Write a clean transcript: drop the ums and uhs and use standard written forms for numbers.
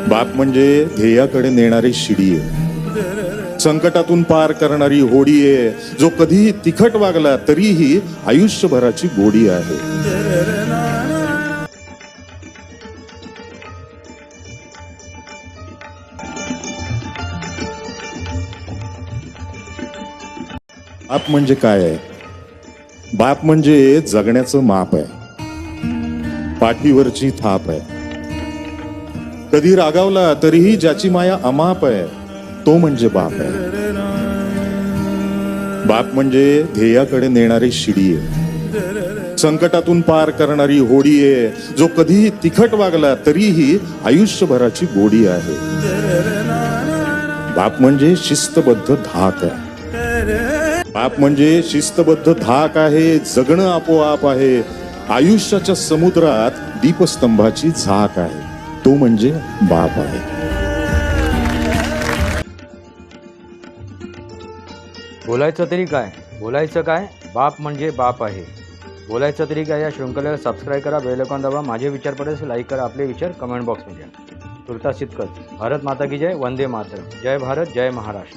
बाप म्हणजे ध्येयाकडे नेणारी शिडी आहे, संकटातून पार करणारी होडी आहे, जो कधीही तिखट वागला तरीही आयुष्यभराची गोडी आहे. बाप म्हणजे काय आहे? बाप म्हणजे जगण्याचं माप आहे, पाठीवरची थाप आहे. कधी रागावला तरीही ज्याची माया अमाप आहे, तो म्हणजे बाप आहे. बाप म्हणजे ध्येयाकडे नेणारी शिडी आहे, संकटातून पार करणारी होडी आहे, जो कधीही तिखट वागला तरीही आयुष्यभराची गोडी आहे. बाप म्हणजे शिस्तबद्ध धाक आहे. बाप म्हणजे शिस्तबद्ध धाक आहे, जगणं आपोआप आहे, आयुष्याच्या समुद्रात दीपस्तंभाची झाक आहे, तो म्हणजे बाप आहे. बोलायचं तरी काय, बोलायचं काय, बाप म्हणजे बाप आहे. बोलायचं तरी काय या शृंखलेला सबस्क्राईब करा, बेल आयकॉन दाबा. माझे विचार पडेल लाईक करा, आपले विचार कमेंट बॉक्समध्ये. तुर्तास इतकंच. भारत माता की जय, वंदे मातरम. जय भारत, जय महाराष्ट्र.